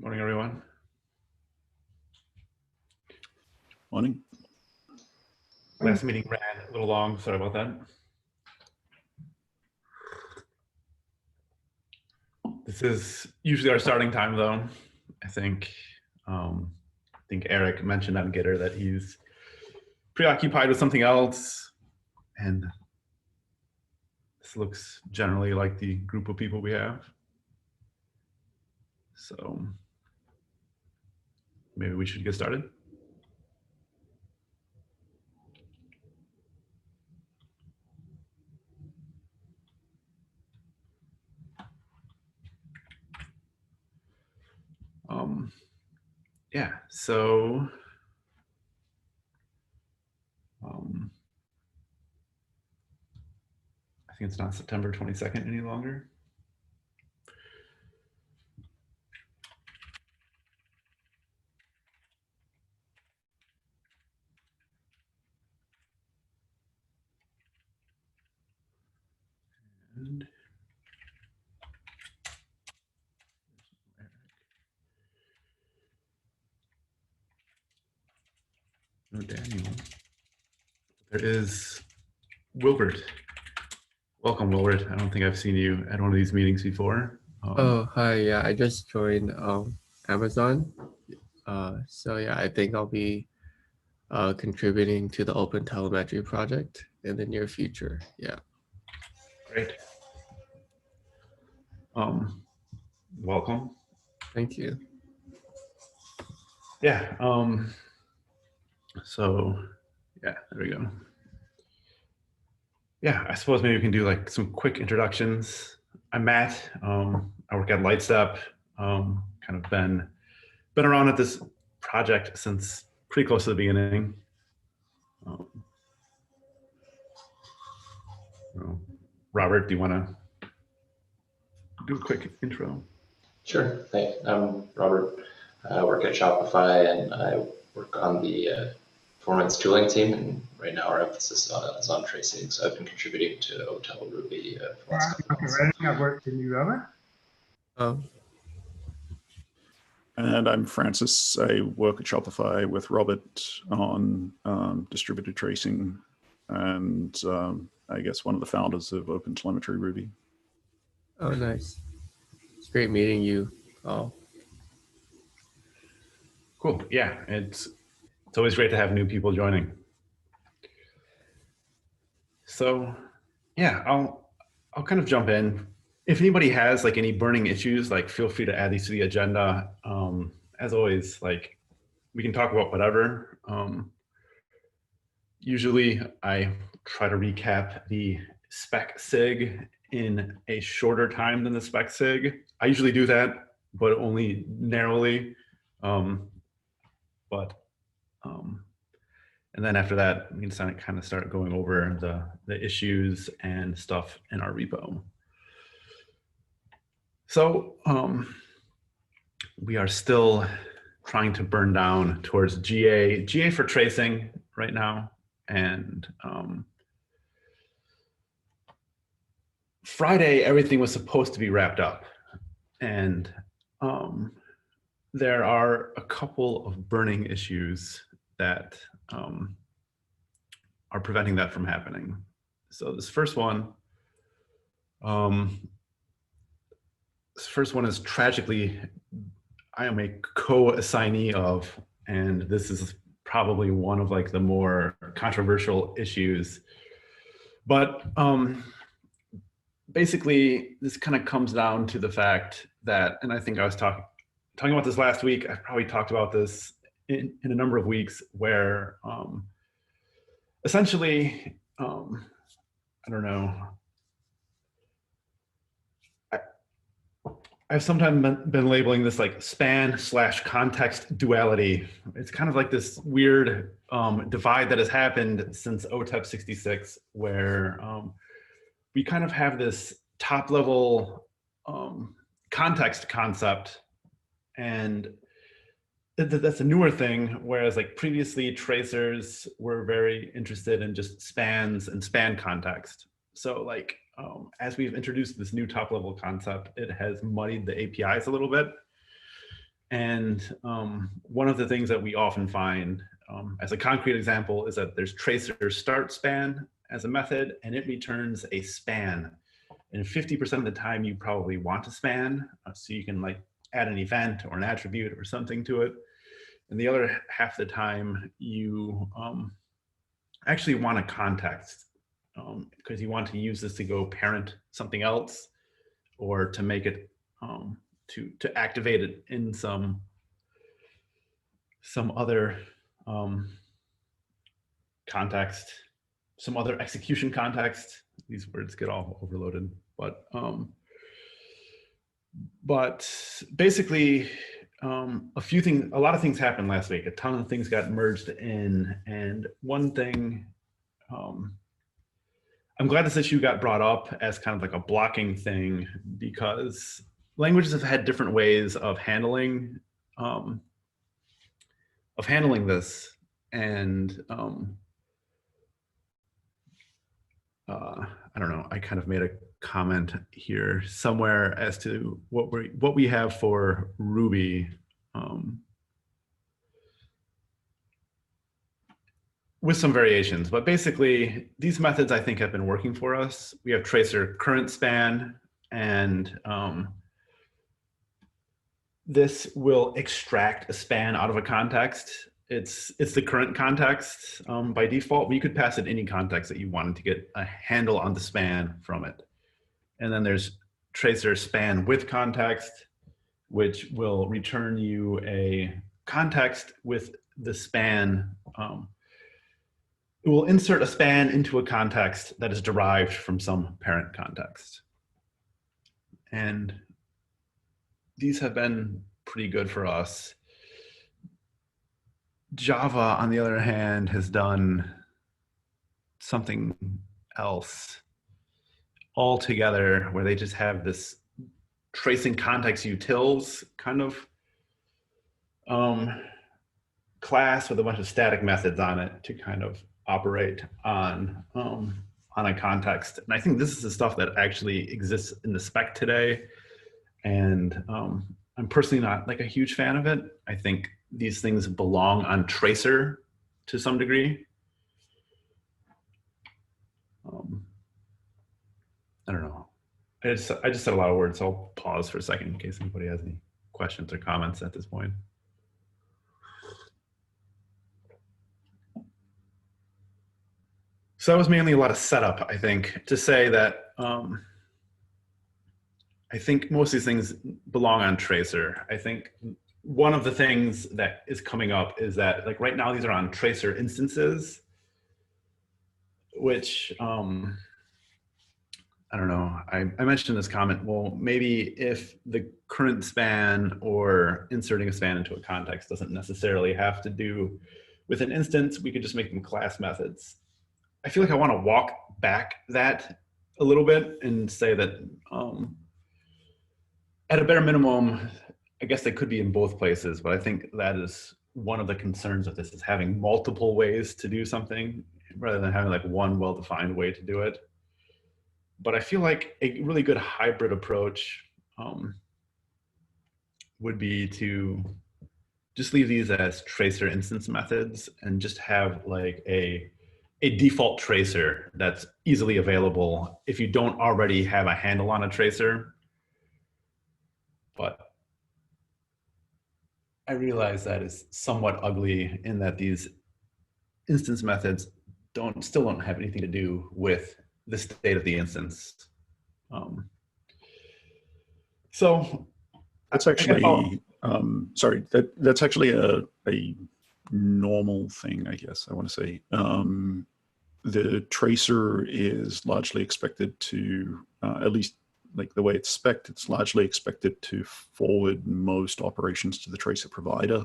Morning, everyone. Morning. Last meeting ran a little long. Sorry about that. This is usually our starting time, though. I think Eric mentioned on Gitter that he's preoccupied with something else, and this looks generally like the group of people we have. So maybe we should get started. Yeah, so I think it's not September 22nd any longer. And no Daniel. There is Wilbert. Welcome, Wilbert. I don't think I've seen you at one of these meetings before. Oh, hi. Yeah, I just joined Amazon. So yeah, I think I'll be contributing to the Open Telemetry project in the near future. Yeah. Great. Welcome. Thank you. Yeah. So yeah, there we go. Yeah, I suppose maybe we can do like some quick introductions. I'm Matt. I work at Lightstep. Kind of been around at this project since pretty close to the beginning. Robert, do you want to do a quick intro? Sure. Hey, I'm Robert. I work at Shopify and I work on the performance tooling team. And right now our emphasis is on tracing. So I've been contributing to OTel Ruby for the last couple months. I've worked in you, Robert. And I'm Francis. I work at Shopify with Robert on distributed tracing, and I guess one of the founders of OpenTelemetry Ruby. Oh, nice. It's great meeting you all. Cool. Yeah, it's always great to have new people joining. So yeah, I'll kind of jump in. If anybody has like any burning issues, like feel free to add these to the agenda. As always, like we can talk about whatever. Usually I try to recap the spec sig in a shorter time than the spec sig. I usually do that, but only narrowly. And then after that, we can kind of start going over the issues and stuff in our repo. So we are still trying to burn down towards GA for tracing right now. And Friday, everything was supposed to be wrapped up. And there are a couple of burning issues that are preventing that from happening. So this first one is tragically, I am a co-assignee of, and this is probably one of like the more controversial issues. But basically, this kind of comes down to the fact that, and I think I was talking about this last week, I've probably talked about this in a number of weeks, where essentially, I don't know, I've sometimes been labeling this like span/context duality. It's kind of like this weird divide that has happened since OTEP 66, where we kind of have this top level context concept, and that's a newer thing, whereas like previously tracers were very interested in just spans and span context. So like as we've introduced this new top level concept, it has muddied the APIs a little bit. And one of the things that we often find as a concrete example is that there's tracer start span as a method, and it returns a span. And 50% of the time you probably want a span, so you can like add an event or an attribute or something to it. And the other half of the time you actually want a context because you want to use this to go parent something else or to make it to activate it in some other context, some other execution context. These words get all overloaded, but basically a lot of things happened last week. A ton of things got merged in, and one thing, I'm glad this issue got brought up as kind of like a blocking thing, because languages have had different ways of handling this, and I don't know, I kind of made a comment here somewhere as to what we have for Ruby with some variations, but basically these methods I think have been working for us. We have tracer current span, and this will extract a span out of a context. It's the current context by default, but you could pass it any context that you wanted to get a handle on the span from it. And then there's tracer span with context, which will return you a context with the span. It will insert a span into a context that is derived from some parent context. And these have been pretty good for us. Java, on the other hand, has done something else altogether, where they just have this tracing context utils kind of class with a bunch of static methods on it to kind of operate on a context. And I think this is the stuff that actually exists in the spec today. And I'm personally not like a huge fan of it. I think these things belong on tracer to some degree. I don't know. I just said a lot of words, so I'll pause for a second in case anybody has any questions or comments at this point. So that was mainly a lot of setup, I think, to say that I think most of these things belong on tracer. I think one of the things that is coming up is that, like, right now these are on tracer instances, which I don't know. I mentioned this comment. Well, maybe if the current span or inserting a span into a context doesn't necessarily have to do with an instance, we could just make them class methods. I feel like I want to walk back that a little bit and say that at a bare minimum, I guess they could be in both places, but I think that is one of the concerns of this, is having multiple ways to do something rather than having like one well-defined way to do it. But I feel like a really good hybrid approach would be to just leave these as tracer instance methods and just have like a default tracer that's easily available if you don't already have a handle on a tracer. But I realize that is somewhat ugly in that these instance methods still don't have anything to do with the state of the instance. So that's actually sorry, that's actually a normal thing, I guess I want to say. The tracer is largely expected to, at least like the way it's spec'd, it's largely expected to forward most operations to the tracer provider,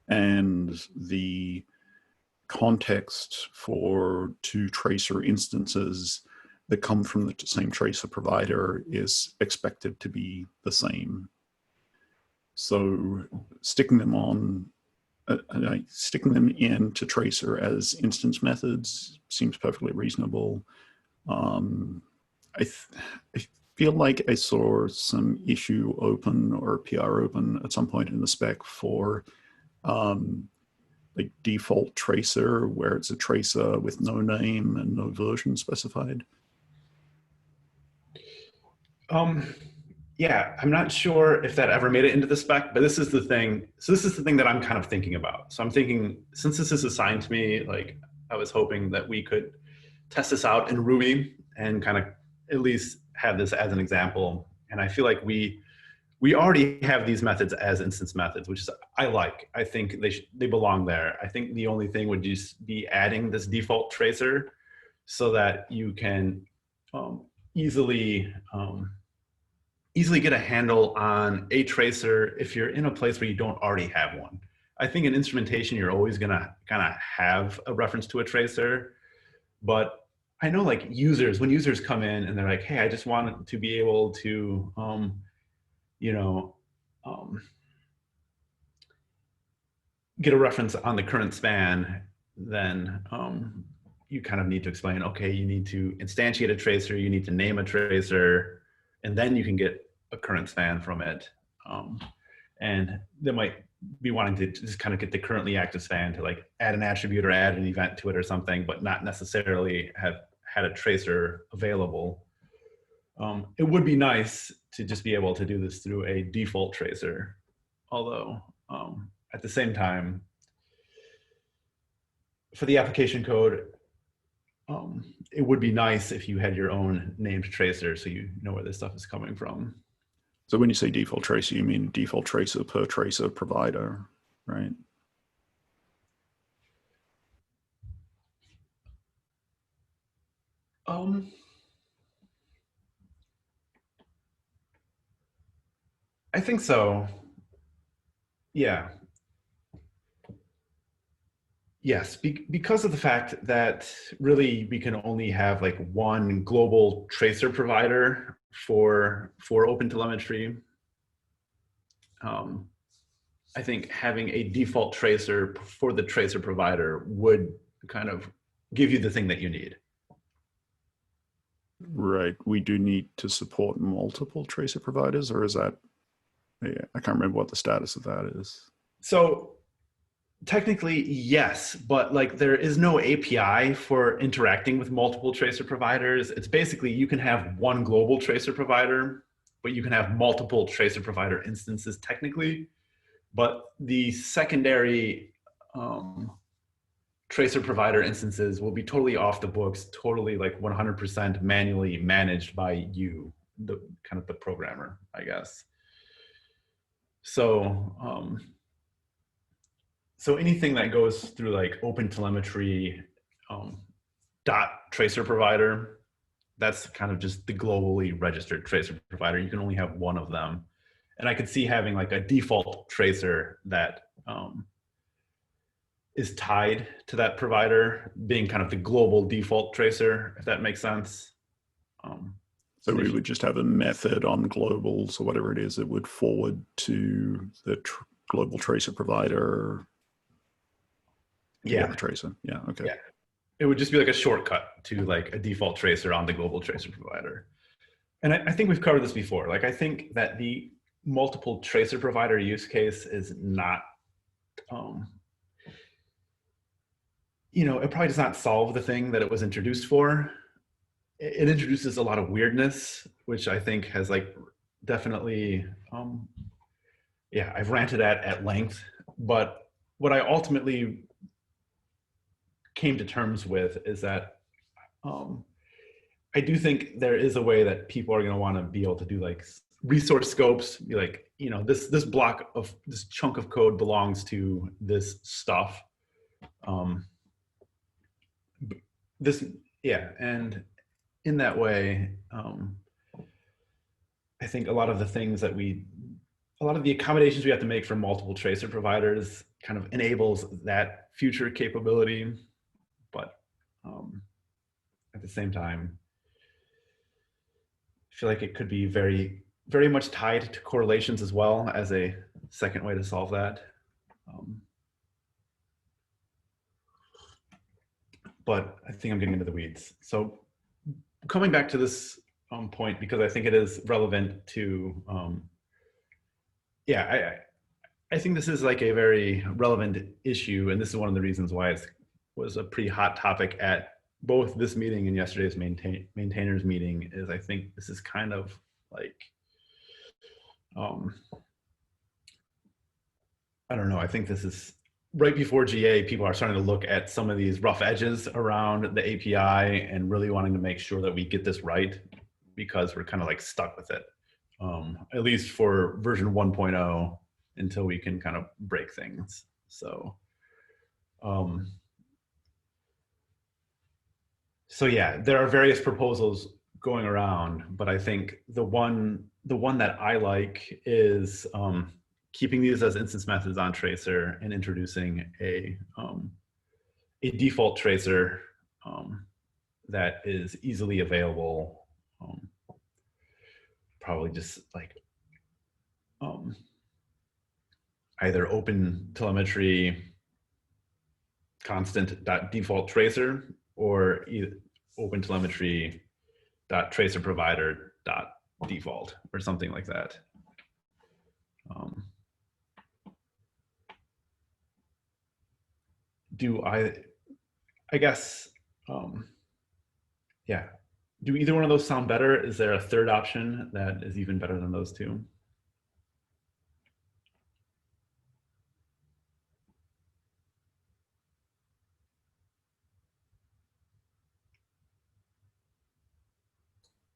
and the context for two tracer instances that come from the same tracer provider is expected to be the same. So sticking them into tracer as instance methods seems perfectly reasonable. I feel like I saw some issue open or PR open at some point in the spec for like default tracer, where it's a tracer with no name and no version specified. Yeah, I'm not sure if that ever made it into the spec, but this is the thing. So this is the thing that I'm kind of thinking about. So I'm thinking, since this is assigned to me, like I was hoping that we could test this out in Ruby and kind of at least have this as an example. And I feel like we already have these methods as instance methods, which is I like. I think they belong there. I think the only thing would just be adding this default tracer so that you can easily get a handle on a tracer if you're in a place where you don't already have one. I think in instrumentation, you're always gonna kind of have a reference to a tracer, but I know like users, when users come in and they're like, hey, I just want to be able to, get a reference on the current span, then you kind of need to explain, okay, you need to instantiate a tracer, you need to name a tracer, and then you can get a current span from it. And they might be wanting to just kind of get the currently active span to like add an attribute or add an event to it or something, but not necessarily have had a tracer available. It would be nice to just be able to do this through a default tracer, although at the same time, for the application code, it would be nice if you had your own named tracer so you know where this stuff is coming from. So when you say default tracer, you mean default tracer per tracer provider, right? I think so. Yeah. Yes, because of the fact that really we can only have like one global tracer provider for OpenTelemetry. I think having a default tracer for the tracer provider would kind of give you the thing that you need. Right. We do need to support multiple tracer providers, or is that, yeah, I can't remember what the status of that is. So technically, yes, but like there is no API for interacting with multiple tracer providers. It's basically you can have one global tracer provider, but you can have multiple tracer provider instances technically. But the secondary tracer provider instances will be totally off the books, totally like 100% manually managed by you, the kind of the programmer, I guess. So, so anything that goes through like OpenTelemetry dot tracer provider, that's kind of just the globally registered tracer provider. You can only have one of them. And I could see having like a default tracer that is tied to that provider being kind of the global default tracer, if that makes sense. So we would just have a method on globals or whatever it is that would forward to the global tracer provider. Yeah. The tracer. Yeah. Okay. Yeah. It would just be like a shortcut to like a default tracer on the global tracer provider. And I think we've covered this before. Like, I think that the multiple tracer provider use case is not, it probably does not solve the thing that it was introduced for. It introduces a lot of weirdness, which I think has like definitely, I've ranted at length, but what I ultimately came to terms with is that I do think there is a way that people are going to want to be able to do like resource scopes, be like, this block of this chunk of code belongs to this stuff. And in that way, I think a lot of the accommodations we have to make for multiple tracer providers kind of enables that future capability. But at the same time, I feel like it could be very, very much tied to correlations as well as a second way to solve that. But I think I'm getting into the weeds. So coming back to this point because I think it is relevant to, yeah, I think this is like a very relevant issue, and this is one of the reasons why it was a pretty hot topic at both this meeting and yesterday's maintainers meeting. Is I think this is kind of like, I don't know. I think this is right before GA. People are starting to look at some of these rough edges around the API and really wanting to make sure that we get this right, because we're kind of like stuck with it, at least for version 1.0, until we can kind of break things. So, so yeah, there are various proposals going around, but I think the one that I like is keeping these as instance methods on Tracer and introducing a default tracer that is easily available. Probably just like either open telemetry constant.default tracer or open telemetry .tracer provider.default or something like that. I guess, yeah. Do either one of those sound better? Is there a third option that is even better than those two?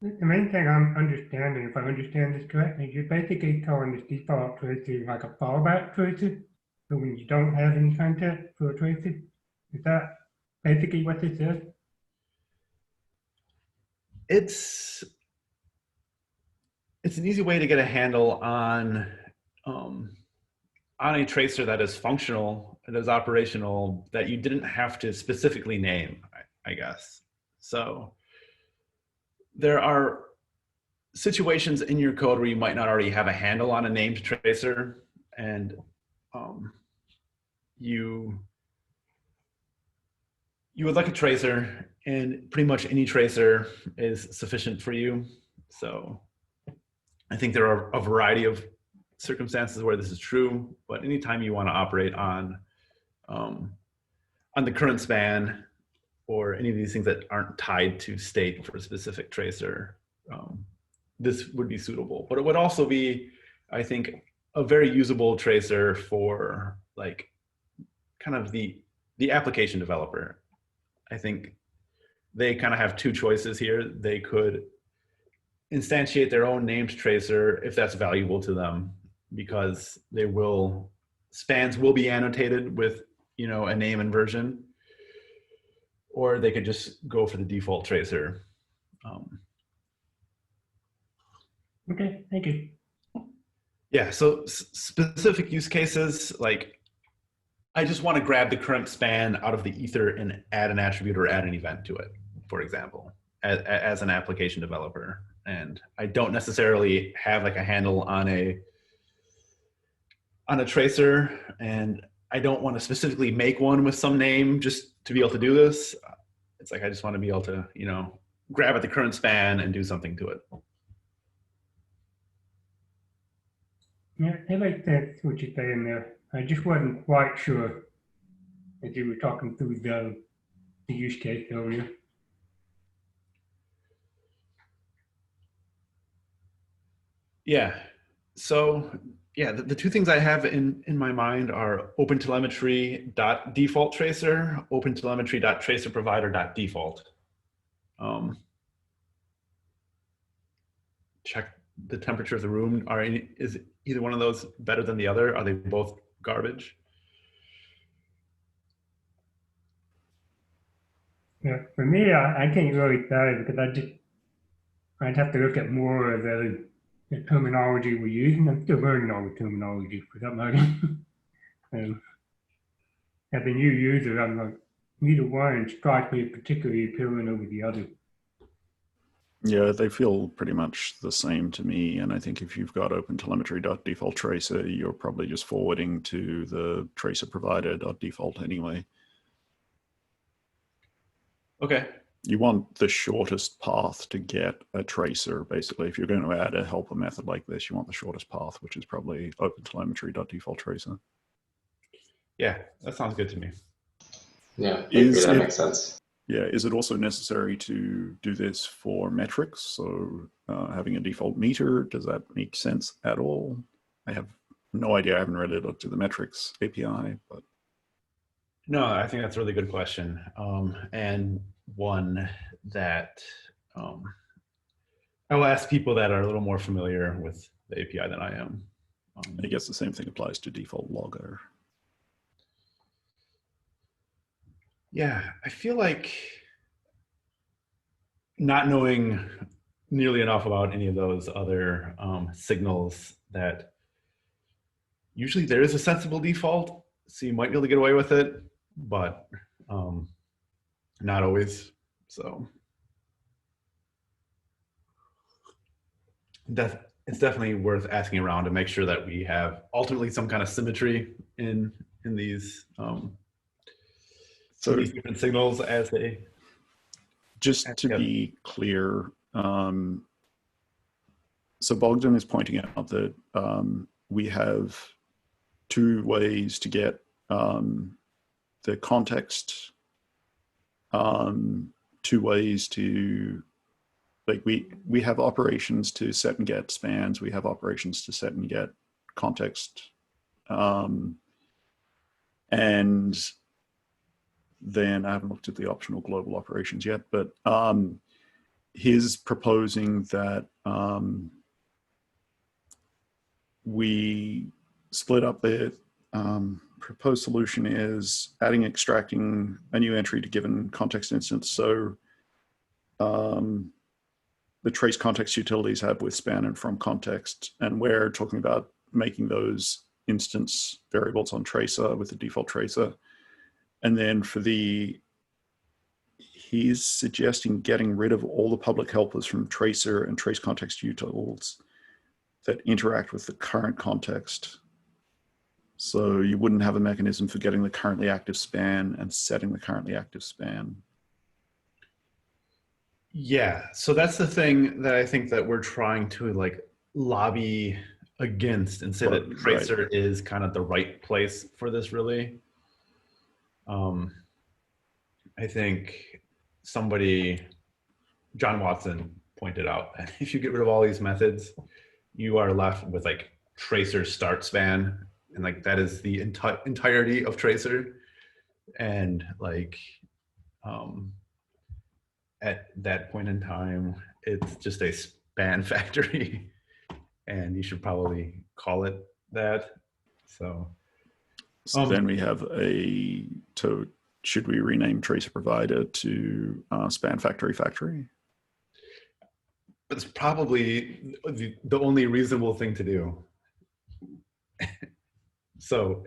The main thing I'm understanding, if I understand this correctly, you're basically calling this default tracer like a fallback tracer. So when you don't have any context for a tracer, is that basically what this is? It's an easy way to get a handle on a tracer that is functional, that is operational, that you didn't have to specifically name, I guess. So there are situations in your code where you might not already have a handle on a named tracer, and you would like a tracer, and pretty much any tracer is sufficient for you. So I think there are a variety of circumstances where this is true, but anytime you want to operate on the current span or any of these things that aren't tied to state for a specific tracer, this would be suitable. But it would also be, I think, a very usable tracer for like kind of the application developer. I think they kind of have two choices here. They could instantiate their own named tracer if that's valuable to them, because spans will be annotated with, you know, a name and version, or they could just go for the default tracer. Okay, thank you. Yeah, so specific use cases, like I just want to grab the current span out of the ether and add an attribute or add an event to it, for example, as an application developer. And I don't necessarily have like a handle on a tracer, and I don't want to specifically make one with some name just to be able to do this. It's like I just want to be able to, you know, grab at the current span and do something to it. Yeah, it makes sense what you're saying there. I just wasn't quite sure as you were talking through the use case earlier. Yeah. So yeah, the two things I have in my mind are OpenTelemetry.default tracer, OpenTelemetry.tracerProvider.default. Check the temperature of the room. Is either one of those better than the other? Are they both garbage? Yeah, for me, I can't really say because I'd have to look at more of the terminology we're using. I'm still learning all the terminology for that matter. As a new user, I'm like, neither one strikes me particularly appealing over the other. Yeah, they feel pretty much the same to me. And I think if you've got OpenTelemetry.default tracer, you're probably just forwarding to the tracer provider.default anyway. Okay. you want the shortest path to get a tracer. Basically, if you're going to add a helper method like this, you want the shortest path, which is probably OpenTelemetry.defaultTracer. Yeah, that sounds good to me. Yeah, I agree, that makes sense. Yeah, is it also necessary to do this for metrics? So having a default meter, does that make sense at all? I have no idea. I haven't really looked at the metrics API, but. No, I think that's a really good question. And one that I will ask people that are a little more familiar with the API than I am. I guess the same thing applies to default logger. Yeah, I feel like not knowing nearly enough about any of those other signals that usually there is a sensible default, so you might be able to get away with it, but not always. So it's definitely worth asking around to make sure that we have ultimately some kind of symmetry in these these different signals as they. Just to be clear, so Bogdan is pointing out that we have two ways to get the context, two ways to, like we have operations to set and get spans, we have operations to set and get context, and then I haven't looked at the optional global operations yet, but he's proposing that we split up the proposed solution is extracting a new entry to given context instance. So the trace context utilities have with span and from context, and we're talking about making those instance variables on tracer with the default tracer. And then he's suggesting getting rid of all the public helpers from tracer and trace context utils that interact with the current context. So you wouldn't have a mechanism for getting the currently active span and setting the currently active span. Yeah, so that's the thing that I think that we're trying to like lobby against and say that tracer is kind of the right place for this really. I think John Watson pointed out that if you get rid of all these methods, you are left with like tracer start span, and like that is the entirety of tracer, and like at that point in time, it's just a span factory, and you should probably call it that. So then we have should we rename tracer provider to span factory? It's probably the only reasonable thing to do. So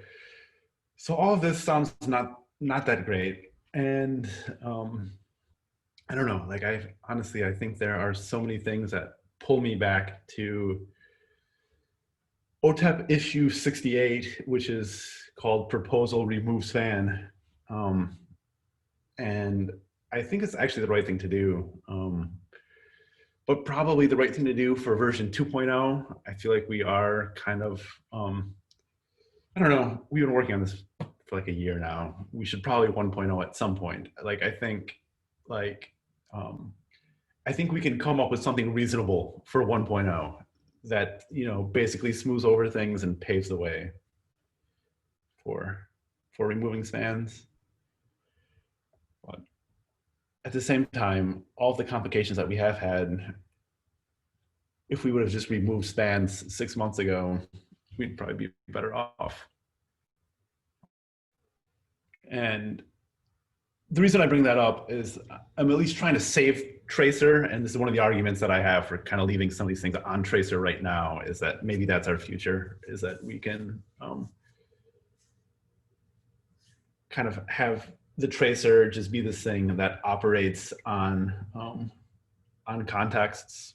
all of this sounds not that great, and I don't know. Like I think there are so many things that pull me back to OTEP issue 68, which is called Proposal Remove Span. And I think it's actually the right thing to do. But probably the right thing to do for version 2.0. I feel like we are kind of, I don't know, we've been working on this for like a year now. We should probably 1.0 at some point. Like, I think we can come up with something reasonable for 1.0 that, basically smooths over things and paves the way for removing spans. But at the same time, all of the complications that we have had, if we would have just removed spans 6 months ago, we'd probably be better off. And the reason I bring that up is I'm at least trying to save tracer, and this is one of the arguments that I have for kind of leaving some of these things on tracer right now, is that maybe that's our future, is that we can kind of have the tracer just be this thing that operates on contexts.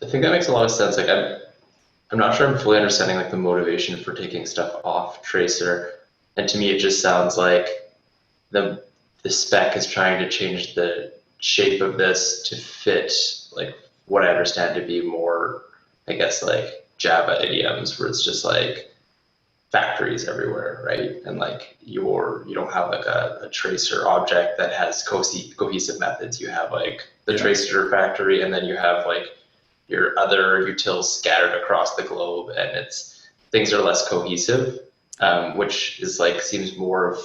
I think that makes a lot of sense. Like I'm not sure I'm fully understanding like the motivation for taking stuff off tracer. And to me, it just sounds like the spec is trying to change the shape of this to fit like what I understand to be more, I guess, like Java idioms, where it's just like factories everywhere, right? And like you don't have like a tracer object that has cohesive methods. You have like the tracer factory, and then you have like your other utils scattered across the globe, and things are less cohesive, which is like seems more of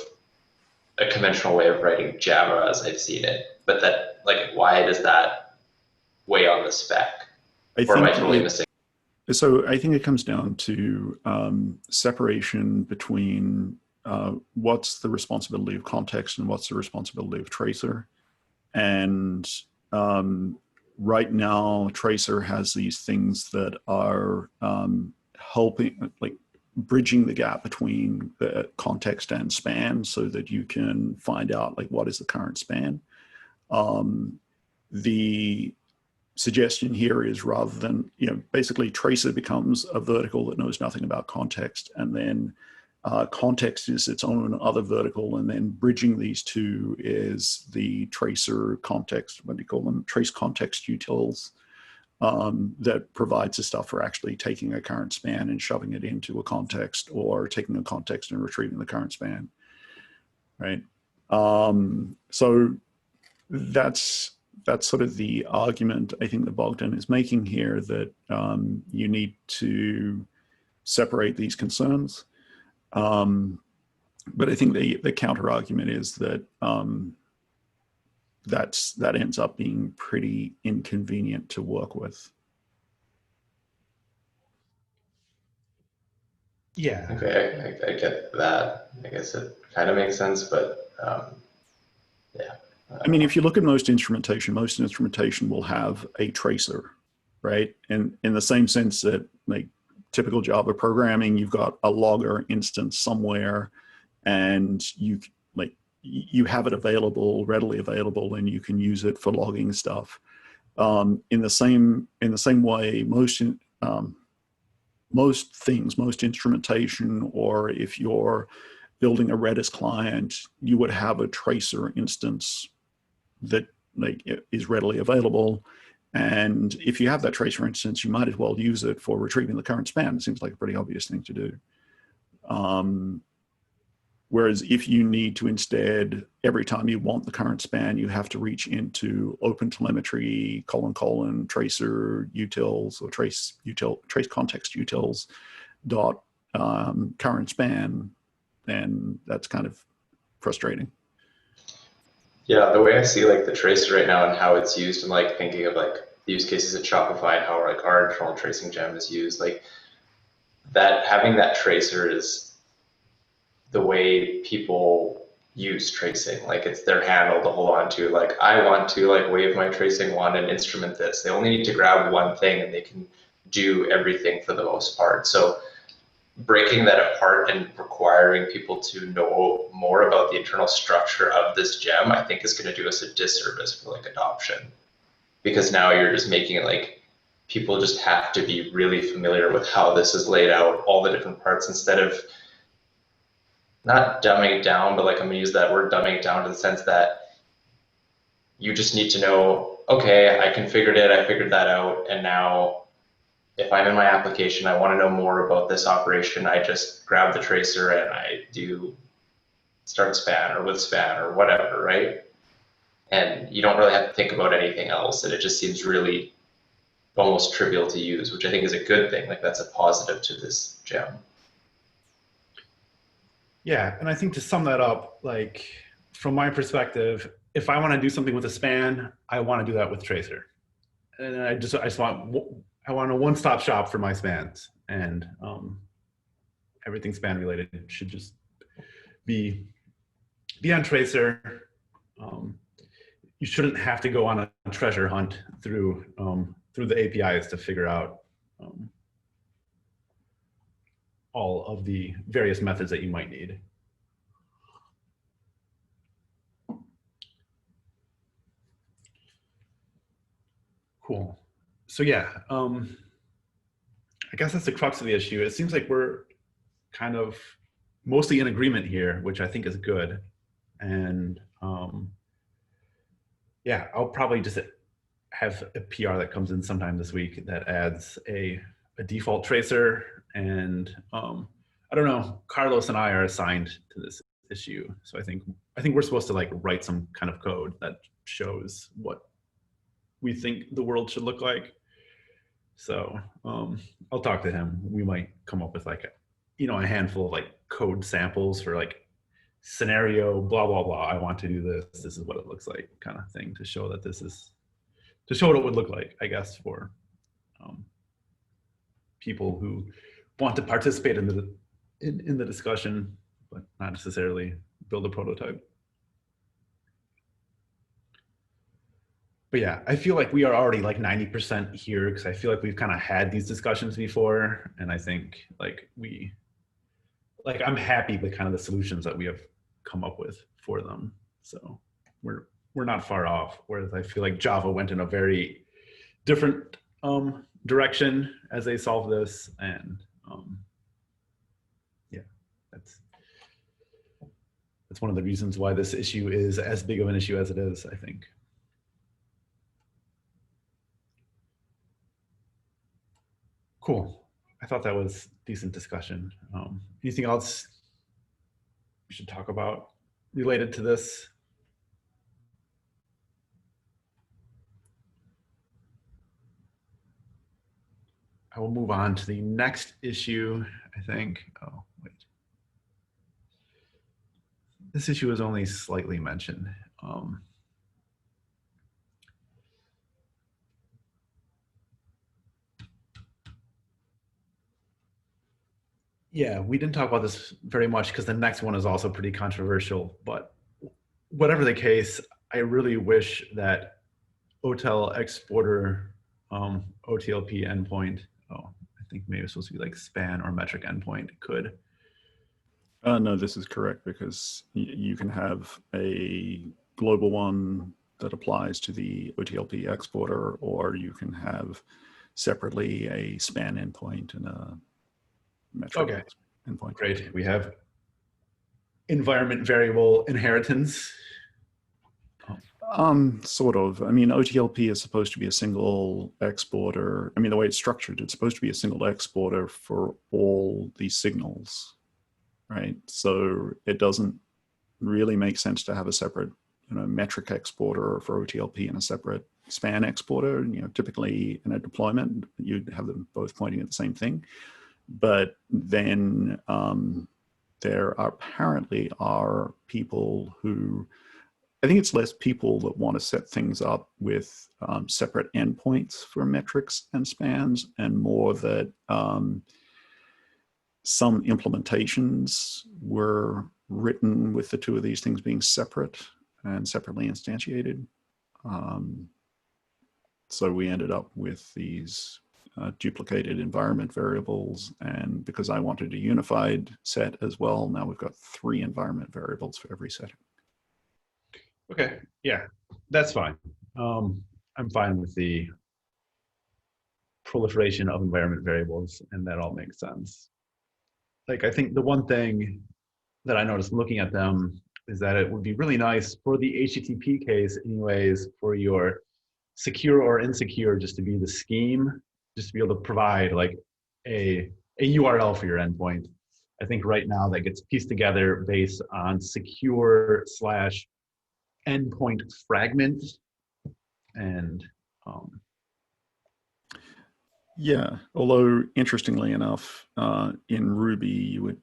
a conventional way of writing Java as I've seen it. But that, like, why does that weigh on the spec? Or am I totally missing? So I think it comes down to separation between what's the responsibility of context and what's the responsibility of tracer. And right now, tracer has these things that are helping, like bridging the gap between the context and span so that you can find out like what is the current span. The suggestion here is, rather than, basically tracer becomes a vertical that knows nothing about context, and then context is its own other vertical, and then bridging these two is the tracer context, what do you call them, trace context utils, that provides the stuff for actually taking a current span and shoving it into a context, or taking a context and retrieving the current span, right? So that's sort of the argument I think that Bogdan is making here, that you need to separate these concerns. But I think the counter argument is that that ends up being pretty inconvenient to work with. Yeah. Okay, I get that. I guess it kind of makes sense, but yeah. I mean, if you look at most instrumentation will have a tracer, right? And in the same sense that, like, typical Java programming, you've got a logger instance somewhere, and you have it readily available, and you can use it for logging stuff. In the same way, most things, most instrumentation, or if you're building a Redis client, you would have a tracer instance that is readily available. And if you have that tracer instance, you might as well use it for retrieving the current span. It seems like a pretty obvious thing to do. Whereas if you need to instead, every time you want the current span, you have to reach into OpenTelemetry : tracer utils, or trace context utils dot current span, then that's kind of frustrating. Yeah, the way I see like the tracer right now and how it's used, I'm like thinking of like the use cases at Shopify and how like our internal tracing gem is used. Like that, having that tracer is the way people use tracing. Like it's their handle to hold on to. Like I want to like wave my tracing wand and instrument this. They only need to grab one thing and they can do everything for the most part. So breaking that apart and requiring people to know more about the internal structure of this gem, I think is going to do us a disservice for like adoption, because now you're just making it like people just have to be really familiar with how this is laid out, all the different parts, instead of not dumbing it down, but like I'm gonna use that word dumbing it down to the sense that you just need to know, okay, I configured it, I figured that out, and now if I'm in my application, I want to know more about this operation, I just grab the tracer and I do start span or with span or whatever, right? And you don't really have to think about anything else, and it just seems really almost trivial to use, which I think is a good thing. Like that's a positive to this gem. Yeah, and I think to sum that up, like from my perspective, if I want to do something with a span, I want to do that with tracer, and I just want a one-stop shop for my spans, and everything span related should just be on tracer. You shouldn't have to go on a treasure hunt through the APIs to figure out all of the various methods that you might need. Cool. So yeah, I guess that's the crux of the issue. It seems like we're kind of mostly in agreement here, which I think is good. And yeah, I'll probably just have a PR that comes in sometime this week that adds a default tracer. And I don't know, Carlos and I are assigned to this issue. So I think we're supposed to like write some kind of code that shows what we think the world should look like. So I'll talk to him. We might come up with like a handful of like code samples for like scenario, blah, blah, blah. I want to do this. This is what it looks like kind of thing to show that to show what it would look like, I guess, for people who want to participate in the discussion, but not necessarily build a prototype. But yeah, I feel like we are already like 90% here because I feel like we've kind of had these discussions before. And I think like I'm happy with kind of the solutions that we have come up with for them. So we're not far off. Whereas I feel like Java went in a very different direction as they solved this. And yeah, that's one of the reasons why this issue is as big of an issue as it is, I think. Cool. I thought that was decent discussion. Anything else we should talk about related to this? I will move on to the next issue, I think. Oh, wait. This issue is only slightly mentioned. Yeah, we didn't talk about this very much because the next one is also pretty controversial, but whatever the case, I really wish that OTel exporter OTLP endpoint, I think maybe it's supposed to be like span or metric endpoint could. No, this is correct because you can have a global one that applies to the OTLP exporter, or you can have separately a span endpoint and a metric endpoint. Great. We have environment variable inheritance. Sort of. I mean, OTLP is supposed to be a single exporter. I mean, the way it's structured, it's supposed to be a single exporter for all these signals, right? So it doesn't really make sense to have a separate, metric exporter for OTLP and a separate span exporter. Typically in a deployment, you'd have them both pointing at the same thing. But then there apparently are people who, I think it's less people that want to set things up with separate endpoints for metrics and spans, and more that some implementations were written with the two of these things being separate and separately instantiated. So we ended up with these duplicated environment variables, and because I wanted a unified set as well, now we've got 3 environment variables for every setting. Okay, yeah, that's fine. I'm fine with the proliferation of environment variables, and that all makes sense. Like, I think the one thing that I noticed looking at them is that it would be really nice for the HTTP case anyways, for your secure or insecure just to be the scheme, just to be able to provide like a URL for your endpoint. I think right now that gets pieced together based on secure / endpoint fragment. And yeah, although interestingly enough, in Ruby, you would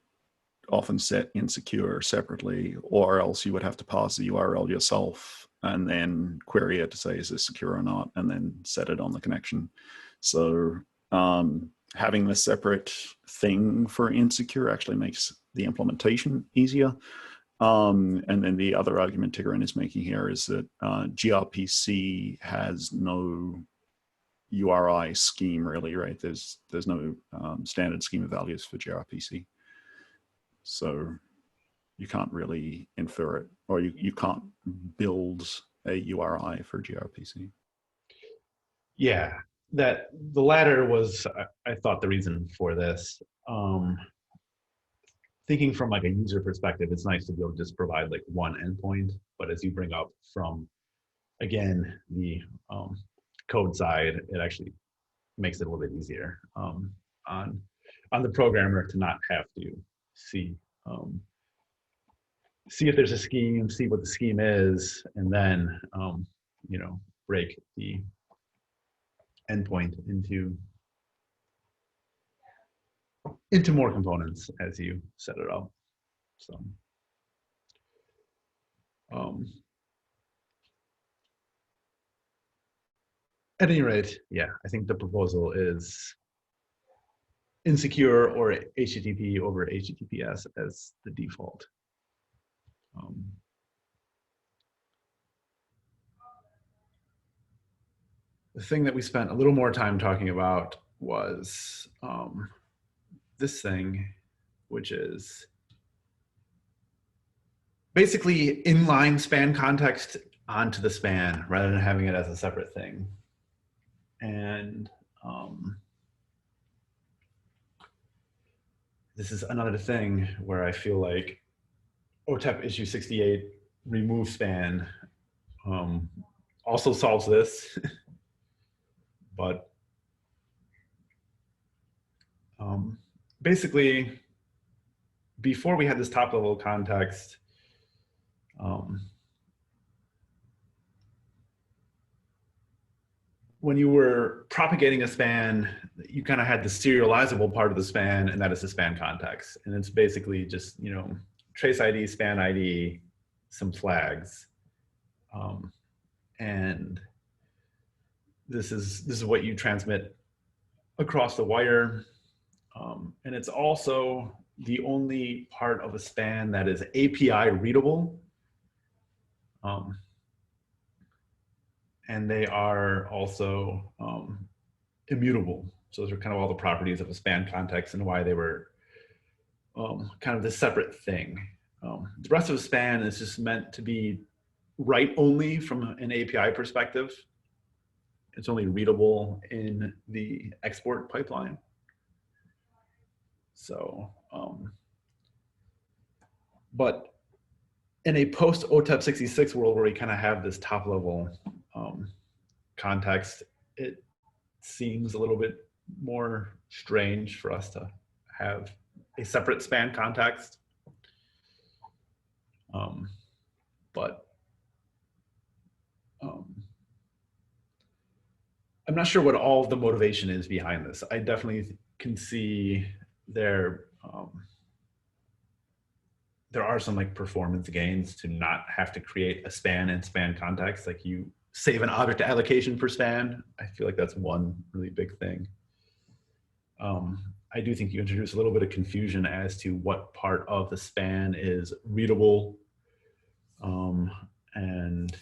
often set insecure separately, or else you would have to pass the URL yourself and then query it to say, is this secure or not, and then set it on the connection. So having this separate thing for insecure actually makes the implementation easier. And then the other argument Tigran is making here is that gRPC has no URI scheme really, right? There's no standard schema values for gRPC. So you can't really infer it, or you can't build a URI for gRPC. yeah, that the latter was, I thought, the reason for this. thinking from like a user perspective, it's nice to be able to just provide like one endpoint. But as you bring up from, again, the code side, it actually makes it a little bit easier on the programmer to not have to see see if there's a scheme, see what the scheme is, and then you know, break the endpoint into more components as you set it up. So at any rate, yeah, I think the proposal is insecure or HTTP over HTTPS as the default. The thing that we spent a little more time talking about was this thing, which is basically inline span context onto the span rather than having it as a separate thing. And this is another thing where I feel like OTEP issue 68 remove span also solves this, but basically before we had this top level context, when you were propagating a span, you kind of had the serializable part of the span, and that is the span context. And it's basically just, you know, trace ID, span ID, some flags. And this is what you transmit across the wire. And it's also the only part of a span that is API readable. And they are also immutable. So those are kind of all the properties of a span context and why they were kind of this separate thing. The rest of a span is just meant to be write only from an API perspective. It's only readable in the export pipeline. So, but in a post OTEP 66 world where we kind of have this top level context, it seems a little bit more strange for us to have a separate span context. But I'm not sure what all of the motivation is behind this. I definitely can see there are some like performance gains to not have to create a span and span context. Like you save an object allocation per span. I feel like that's one really big thing. I do think you introduce a little bit of confusion as to what part of the span is readable, and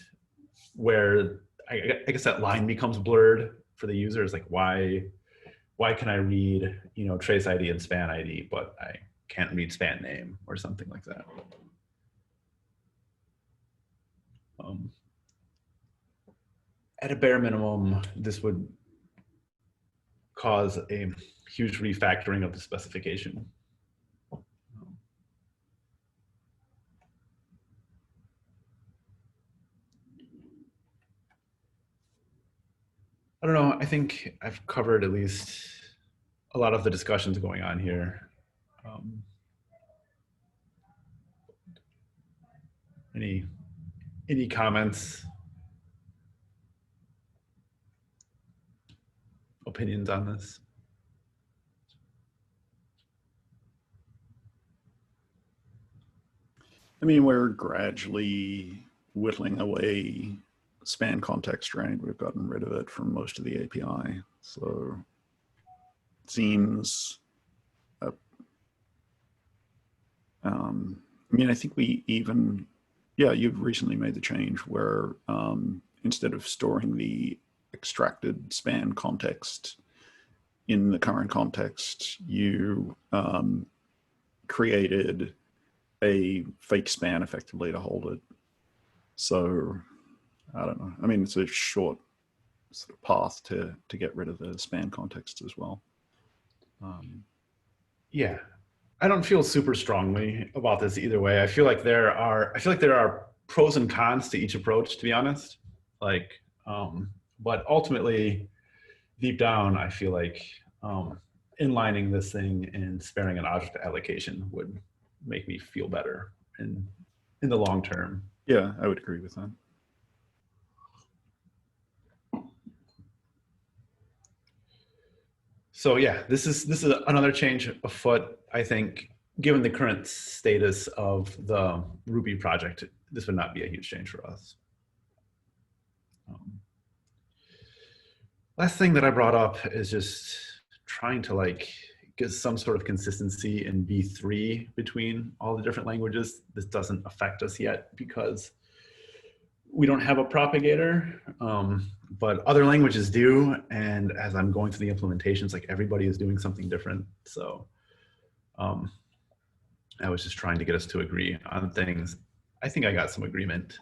where I guess that line becomes blurred for the user. Is like, why can I read, you know, trace ID and span ID, but I can't read span name or something like that. At a bare minimum, this would cause a huge refactoring of the specification. I don't know, I think I've covered at least a lot of the discussions going on here. Any comments, opinions on this? I mean, we're gradually whittling away span context, right? We've gotten rid of it from most of the API. So it seems, I mean, I think we even, yeah, you've recently made the change where instead of storing the extracted span context in the current context, you created a fake span effectively to hold it. So I don't know. I mean, it's a short sort of path to get rid of the span context as well. Yeah, I don't feel super strongly about this either way. I feel like there are pros and cons to each approach, to be honest. Like, but ultimately, deep down, I feel like inlining this thing and sparing an object allocation would make me feel better in the long term. Yeah, I would agree with that. So yeah, this is another change afoot. I think, given the current status of the Ruby project, this would not be a huge change for us. Last thing that I brought up is just trying to like get some sort of consistency in V3 between all the different languages. This doesn't affect us yet because we don't have a propagator, but other languages do. And as I'm going through the implementations, like everybody is doing something different. So I was just trying to get us to agree on things. I think I got some agreement.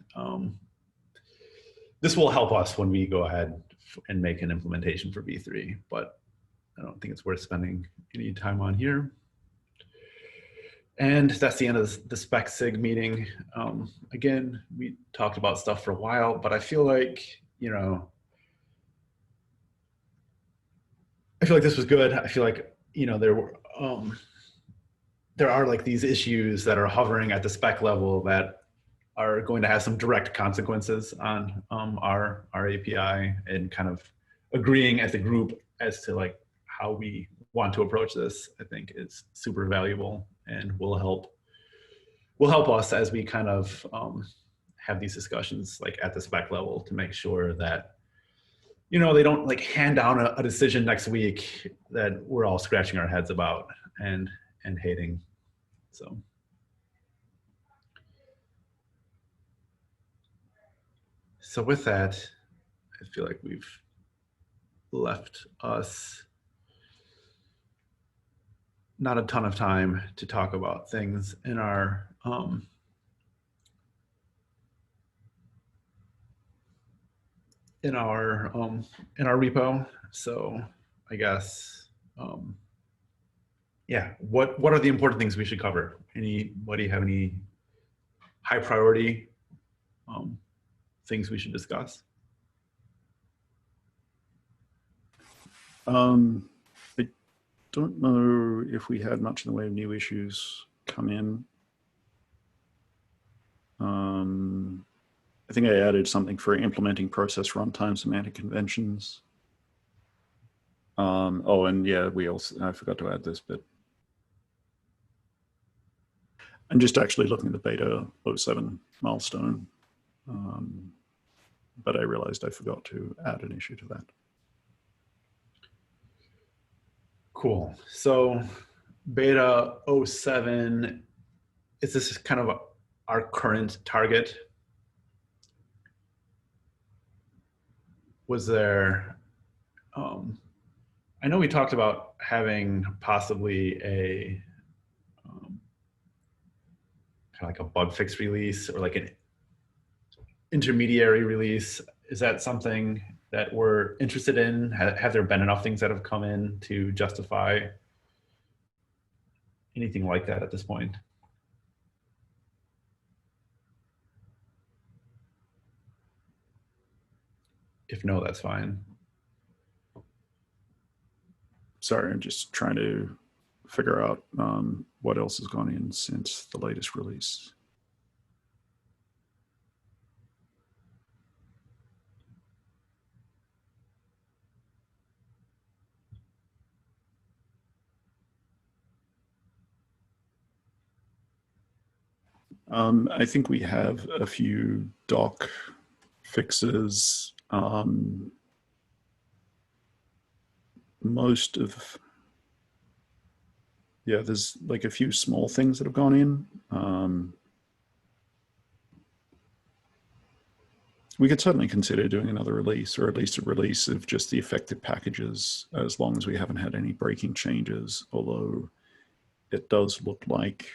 This will help us when we go ahead and make an implementation for V3, but I don't think it's worth spending any time on here. And that's the end of the spec sig meeting. Again, we talked about stuff for a while, but I feel like, you know, I feel like this was good. I feel like, you know, there are like these issues that are hovering at the spec level that are going to have some direct consequences on our API, and kind of agreeing as a group as to like how we want to approach this, I think is super valuable and will help us as we kind of have these discussions like at the spec level to make sure that, you know, they don't like hand down a decision next week that we're all scratching our heads about and hating. So with that, I feel like we've left us not a ton of time to talk about things in our repo. So I guess yeah, what are the important things we should cover? Anybody have any high priority things we should discuss? I don't know if we had much in the way of new issues come in. I think I added something for implementing process runtime semantic conventions. Oh, and yeah, I forgot to add this bit. I'm just actually looking at the beta 07 milestone, but I realized I forgot to add an issue to that. Cool. So beta 07, is this kind of our current target? Was there, I know we talked about having possibly a kind of like a bug fix release or like an intermediary release. Is that something that we're interested in? Have there been enough things that have come in to justify anything like that at this point? If no, that's fine. Sorry, I'm just trying to figure out what else has gone in since the latest release. I think we have a few doc fixes. There's like a few small things that have gone in. We could certainly consider doing another release, or at least a release of just the effective packages, as long as we haven't had any breaking changes, although it does look like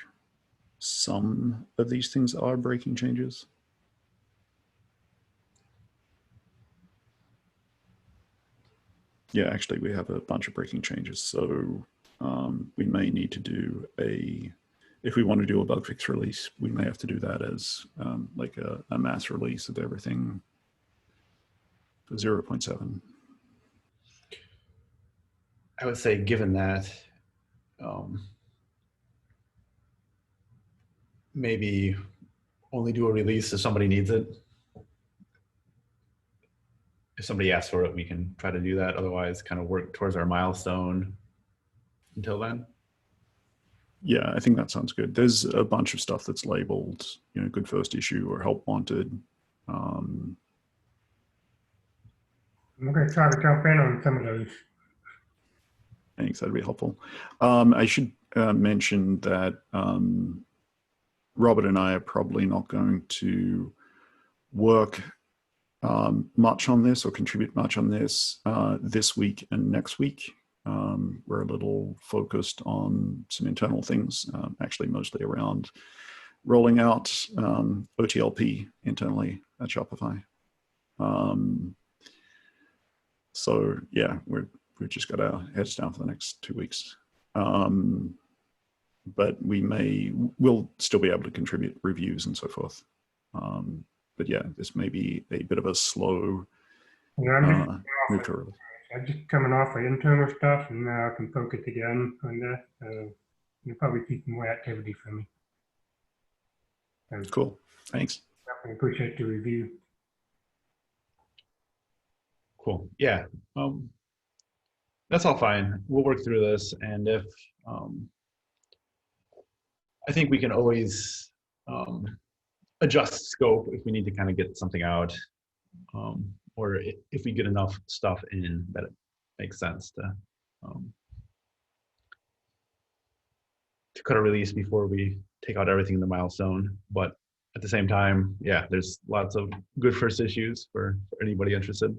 some of these things are breaking changes. Yeah, actually, we have a bunch of breaking changes. So we may need to do if we want to do a bug fix release, we may have to do that as like a mass release of everything for 0.7. I would say, given that, maybe only do a release if somebody needs it. If somebody asks for it, we can try to do that. Otherwise, kind of work towards our milestone until then. Yeah, I think that sounds good. There's a bunch of stuff that's labeled, good first issue or help wanted. I'm going to try to jump in on some of those. Thanks, that'd be helpful. I should mention that Robert and I are probably not going to work much on this or contribute much on this this week and next week. We're a little focused on some internal things, actually mostly around rolling out OTLP internally at Shopify. So yeah, we've just got our heads down for the next 2 weeks. But we'll still be able to contribute reviews and so forth. But yeah, this may be a bit of a slow I'm move to release. just coming off of internal stuff, and now I can focus again on that. You'll probably see some more activity from me. So Cool, thanks. definitely appreciate the review. Cool. Yeah. That's all fine. We'll work through this. And if I think we can always adjust scope if we need to kind of get something out, or if we get enough stuff in that it makes sense to cut a release before we take out everything in the milestone. But at the same time, yeah, there's lots of good first issues for anybody interested.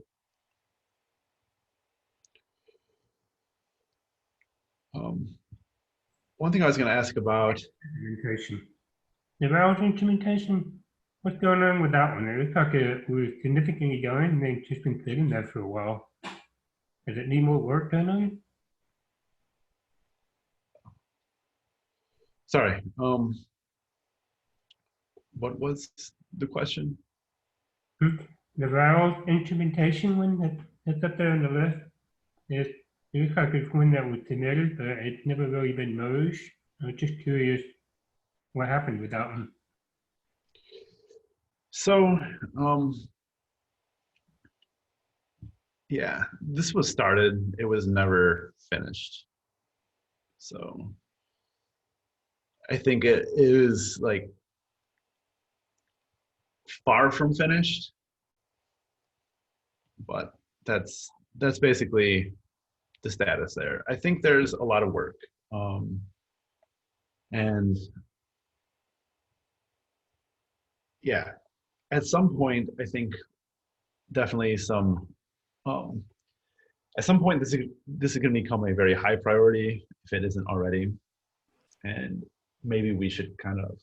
One thing I was going to ask about Implementation. The Rails implementation, what's going on with that one? It looks like it was significantly going, and they've just been sitting there for a while. Does it need more work done on it? sorry, what was the question? The Rails implementation one that's up there on the list, it looks like it's one that was submitted, but it's never really been merged. I was just curious what happened with that one. So, yeah, this was started, it was never finished. So I think it is like far from finished, but that's basically the status there. I think there's a lot of work, and yeah, at some point, I think definitely some. At some point, this is going to become a very high priority if it isn't already, and maybe we should kind of,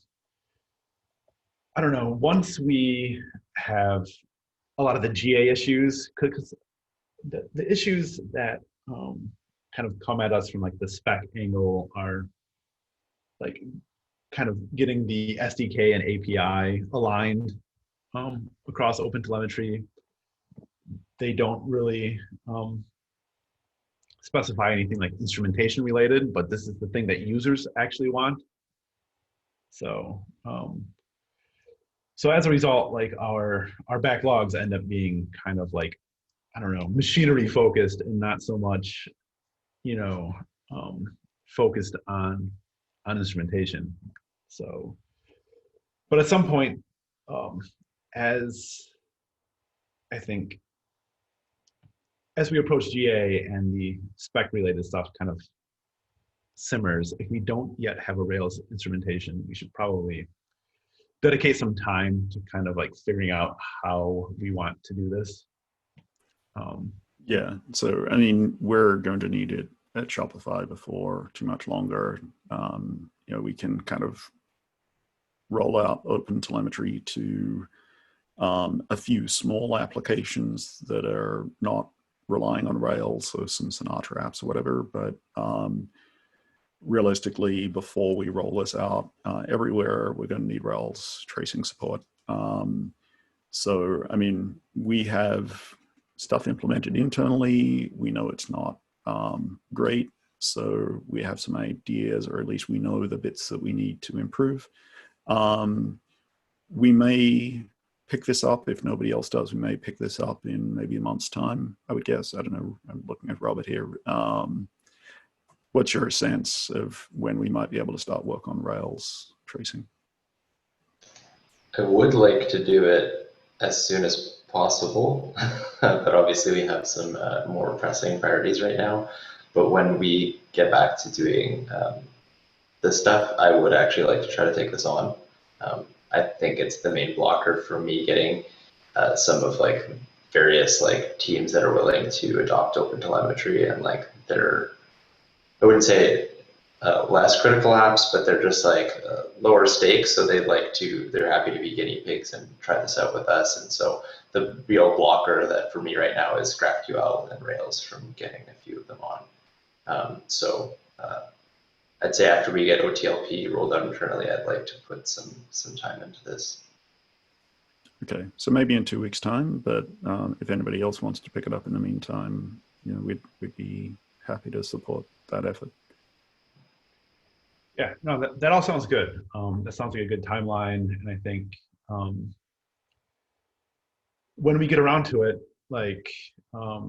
I don't know, once we have a lot of the GA issues, because the issues that kind of come at us from like the spec angle are like kind of getting the SDK and API aligned across OpenTelemetry. They don't really specify anything like instrumentation related, but this is the thing that users actually want. So so as a result, like our backlogs end up being kind of like, I don't know, machinery focused and not so much, focused on instrumentation. So, but at some point, as I think, as we approach GA and the spec related stuff kind of simmers, if we don't yet have a Rails instrumentation, we should probably dedicate some time to kind of like figuring out how we want to do this. Yeah, so I mean, we're going to need it at Shopify before too much longer. We can kind of roll out OpenTelemetry to a few small applications that are not relying on Rails, so some Sinatra apps or whatever. But realistically, before we roll this out everywhere, we're going to need Rails tracing support. So, I mean, we have stuff implemented internally. We know it's not great. So we have some ideas, or at least we know the bits that we need to improve. We may pick this up if nobody else does. We may pick this up in maybe a month's time, I would guess. I don't know. I'm looking at Robert here. What's your sense of when we might be able to start work on Rails tracing? I would like to do it as soon as possible, but obviously we have some more pressing priorities right now. But when we get back to doing this stuff, I would actually like to try to take this on. I think it's the main blocker for me getting some of like various like teams that are willing to adopt OpenTelemetry and like they're, I wouldn't say less critical apps, but they're just like lower stakes. So they're happy to be guinea pigs and try this out with us. And so the real blocker that for me right now is GraphQL and Rails from getting a few of them on. I'd say after we get OTLP rolled out internally, I'd like to put some time into this. Okay, so maybe in 2 weeks' time, but if anybody else wants to pick it up in the meantime, you know, we'd be happy to support that effort. Yeah, no, that all sounds good. That sounds like a good timeline, and I think when we get around to it, like I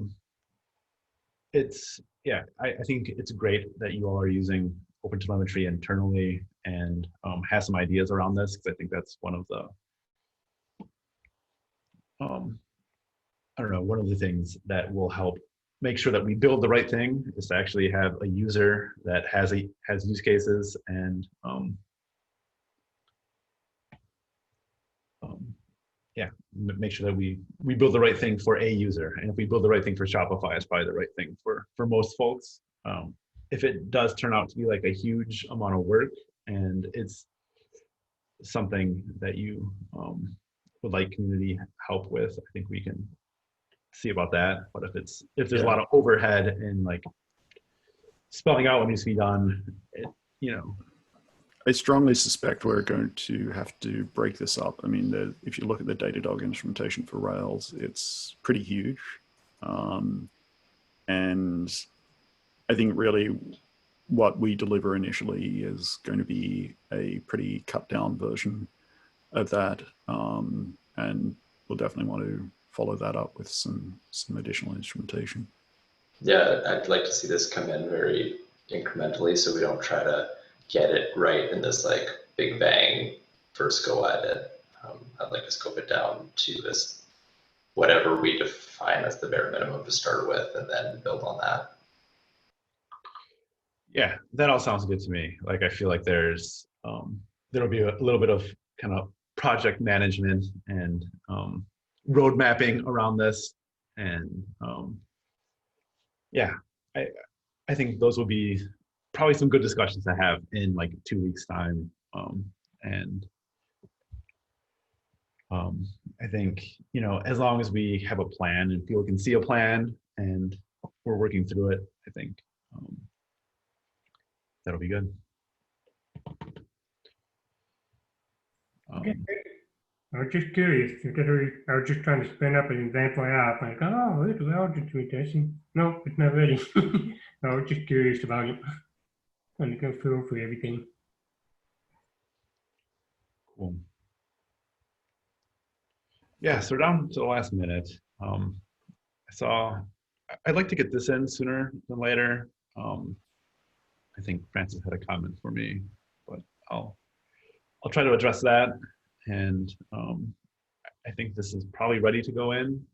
think it's great that you all are using OpenTelemetry internally and have some ideas around this, because I think that's one of the I don't know, one of the things that will help make sure that we build the right thing is to actually have a user that has use cases and make sure that we build the right thing for a user. And if we build the right thing for Shopify, it's probably the right thing for most folks. If it does turn out to be like a huge amount of work and it's something that you would like community help with, I think we can see about that. But if there's a lot of overhead and like spelling out what needs to be done, I strongly suspect we're going to have to break this up. I mean, if you look at the Datadog instrumentation for Rails, it's pretty huge. And I think really what we deliver initially is going to be a pretty cut down version of that. And we'll definitely want to follow that up with some additional instrumentation. Yeah, I'd like to see this come in very incrementally so we don't try to get it right in this like big bang first go at it. I'd like to scope it down to this whatever we define as the bare minimum to start with and then build on that. Yeah, that all sounds good to me. Like I feel like there's there'll be a little bit of kind of project management and road mapping around this, and I think those will be probably some good discussions to have in like 2 weeks time. I think, as long as we have a plan and people can see a plan and we're working through it, I think that'll be good. Okay. I was just curious. I was just trying to spin up an example app. Like, oh, it's well instrumentation. No, it's not ready. I was just curious about it. Trying to go through for everything. Cool. Yeah, so we're down to the last minute. I'd like to get this in sooner than later. I think Francis had a comment for me, but I'll try to address that. And I think this is probably ready to go in.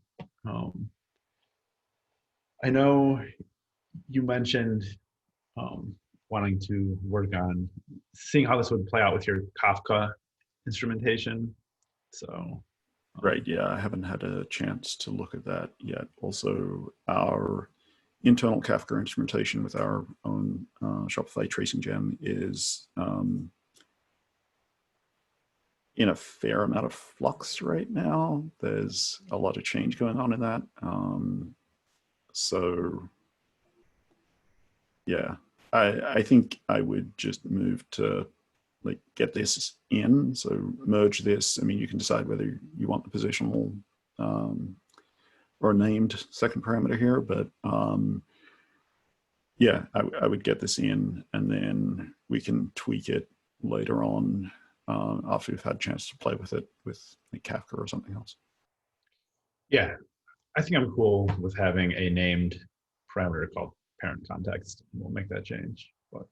I know you mentioned wanting to work on seeing how this would play out with your Kafka instrumentation. So. Right, yeah, I haven't had a chance to look at that yet. Also, our internal Kafka instrumentation with our own Shopify tracing gem is in a fair amount of flux right now. There's a lot of change going on in that. So, yeah, I think I would just move to like get this in. So merge this. I mean, you can decide whether you want the positional or named second parameter here, but yeah, I would get this in, and then we can tweak it later on after we've had a chance to play with it with like Kafka or something else. Yeah, I think I'm cool with having a named parameter called parent context. We'll make that change. But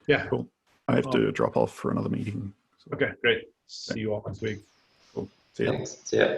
yeah, Cool. I have to drop off for another meeting. So, okay, great. See you all next week. cool. See ya. Thanks. See ya.